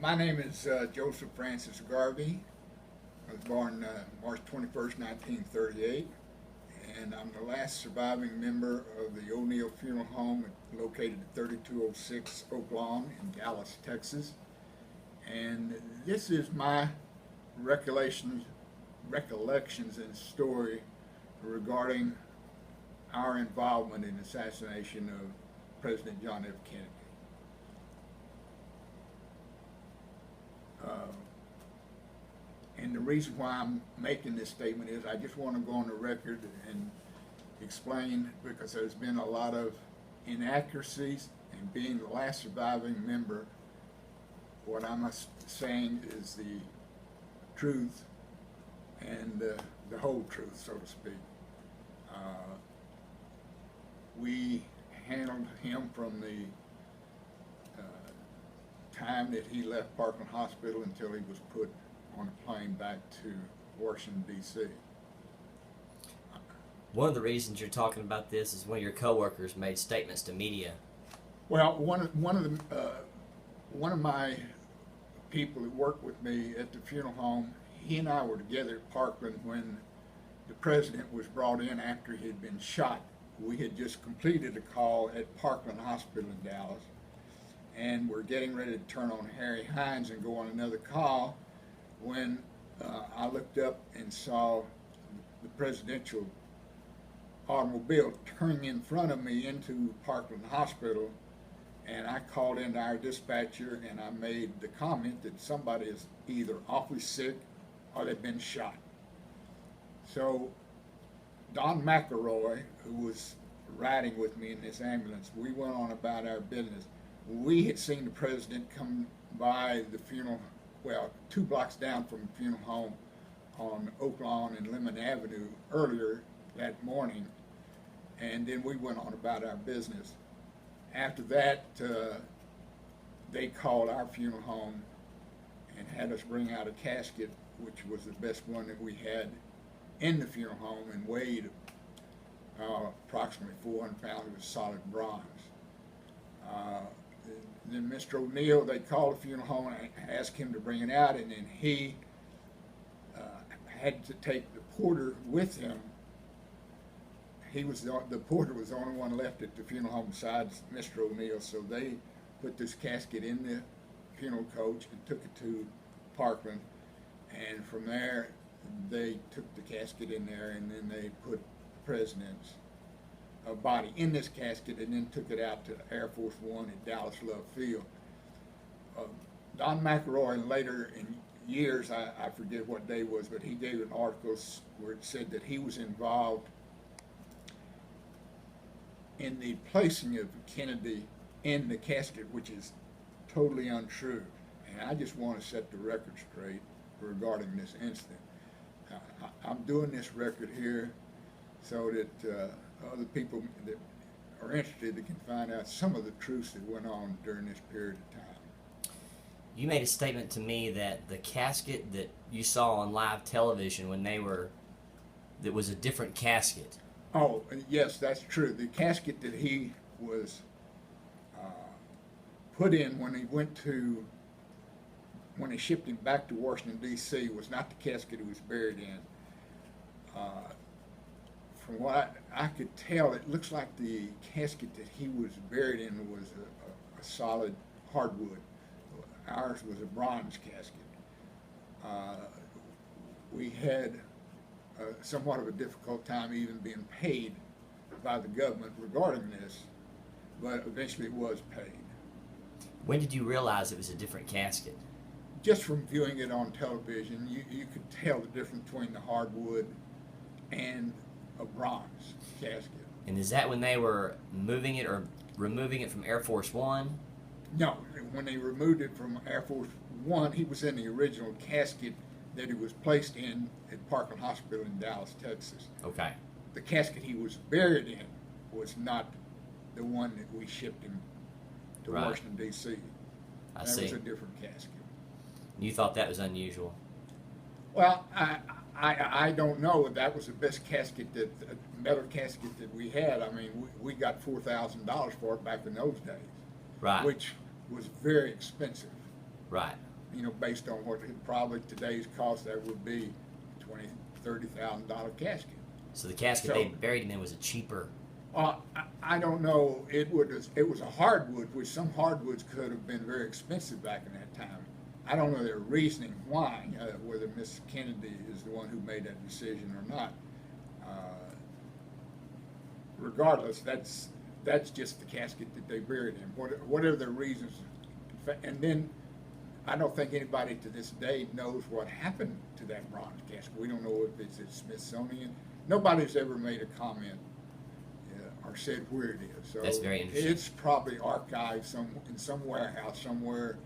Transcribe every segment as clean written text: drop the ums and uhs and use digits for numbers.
My name is Joseph Francis Garvey. I was born March 21st, 1938, and I'm the last surviving member of the O'Neill Funeral Home located at 3206 Oak Lawn in Dallas, Texas. And this is my recollections and story regarding our involvement in the assassination of President John F. Kennedy. And the reason why I'm making this statement is I just want to go on the record and explain, because there's been a lot of inaccuracies, and being the last surviving member, what I'm saying is the truth and the whole truth, so to speak. We handled him from the time that he left Parkland Hospital until he was put on a plane back to Washington, D.C. One of the reasons you're talking about this is one of your coworkers made statements to media. Well, one of my people that worked with me at the funeral home, he and I were together at Parkland when the president was brought in after he had been shot. We had just completed a call at Parkland Hospital in Dallas, and we're getting ready to turn on Harry Hines and go on another call when I looked up and saw the presidential automobile turning in front of me into Parkland Hospital, and I called into our dispatcher and I made the comment that somebody is either awfully sick or they've been shot. So Don McElroy, who was riding with me in this ambulance, we went on about our business. We had seen the president come by the funeral, well, 2 blocks down from the funeral home on Oak Lawn and Lemon Avenue earlier that morning, and then we went on about our business. After that, they called our funeral home and had us bring out a casket, which was the best one that we had in the funeral home, and weighed approximately 400 pounds. It was solid bronze. Then Mr. O'Neill, they called the funeral home and asked him to bring it out, and then he had to take the porter with him. The porter was the only one left at the funeral home besides Mr. O'Neill, so they put this casket in the funeral coach and took it to Parkland, and from there they took the casket in there, and then they put the president's body in this casket and then took it out to Air Force One at Dallas Love Field. Don McElroy, later in years, I forget what day it was, but he gave an article where it said that he was involved in the placing of Kennedy in the casket, which is totally untrue. And I just want to set the record straight regarding this incident. I'm doing this record here so that other people that are interested can find out some of the truths that went on during this period of time. You made a statement to me that the casket that you saw on live television that was a different casket. Oh, yes, that's true. The casket that he was put in when they shipped him back to Washington, D.C. was not the casket he was buried in. From what I could tell, it looks like the casket that he was buried in was a solid hardwood. Ours was a bronze casket. We had somewhat of a difficult time even being paid by the government regarding this, but eventually it was paid. When did you realize it was a different casket? Just from viewing it on television, you could tell the difference between the hardwood and a bronze casket. And is that when they were moving it or removing it from Air Force One? No, when they removed it from Air Force One, he was in the original casket that he was placed in at Parkland Hospital in Dallas, Texas. Okay. The casket he was buried in was not the one that we shipped him to Washington, D.C. That was a different casket. You thought that was unusual? Well, I don't know. That was the best casket, metal casket that we had. I mean, we got $4,000 for it back in those days. Right. Which was very expensive. Right. you know, based on what probably today's cost, that would be $20,000-$30,000 casket. So the casket they buried him in was a cheaper. I don't know. It was a hardwood, which some hardwoods could have been very expensive back in that time. I don't know their reasoning why, whether Miss Kennedy is the one who made that decision or not. Regardless, that's just the casket that they buried him. Whatever their reasons, and then I don't think anybody to this day knows what happened to that bronze casket. We don't know if it's at Smithsonian. Nobody's ever made a comment or said where it is. So that's very interesting. It's probably archived in some warehouse somewhere,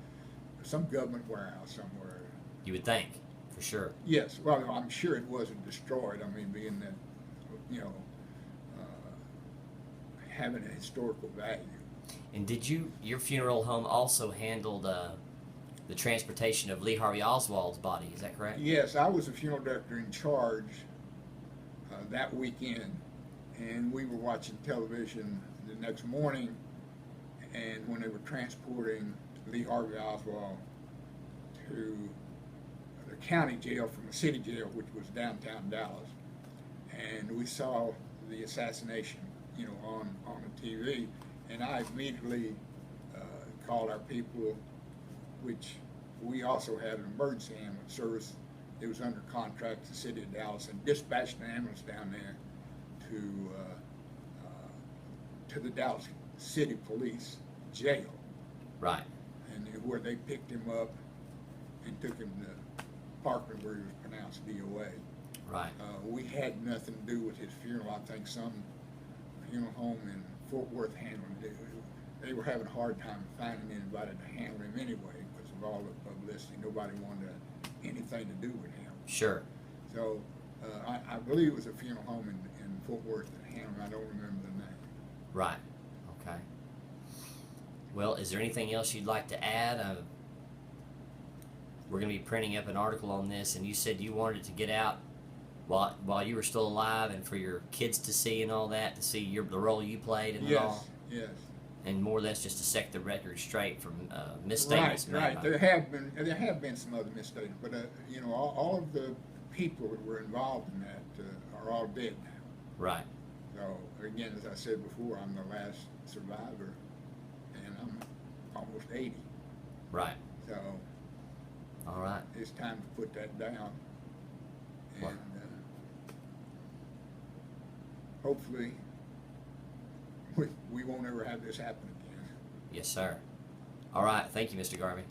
some government warehouse somewhere. You would think, for sure. Yes, well, I'm sure it wasn't destroyed. I mean, being that, you know, having a historical value. And did your funeral home also handled the transportation of Lee Harvey Oswald's body? Is that correct? Yes, I was the funeral director in charge that weekend, and we were watching television the next morning, and when they were transporting Lee Harvey Oswald to the county jail from the city jail, which was downtown Dallas, and we saw the assassination, you know, on the TV, and I immediately called our people, which we also had an emergency ambulance service. It was under contract to the city of Dallas, and dispatched an ambulance down there to the Dallas City Police jail. Right. And where they picked him up and took him to Parkland, where he was pronounced DOA. Right. We had nothing to do with his funeral. I think some funeral home in Fort Worth handled it. They were having a hard time finding anybody to handle him anyway because of all the publicity. Nobody wanted anything to do with him. Sure. So I believe it was a funeral home in Fort Worth that handled him. I don't remember the name. Right. Okay. Well, is there anything else you'd like to add? We're going to be printing up an article on this, and you said you wanted it to get out while you were still alive, and for your kids to see and all that, to see the role you played and all. Yes. And more or less just to set the record straight from misstatements. Right. There have been some other misstatements, but you know, all of the people that were involved in that are all dead now. Right. So again, as I said before, I'm the last survivor, and I'm almost 80. Right. So. All right. It's time to put that down, and hopefully we won't ever have this happen again. Yes, sir. All right. Thank you, Mr. Garvey.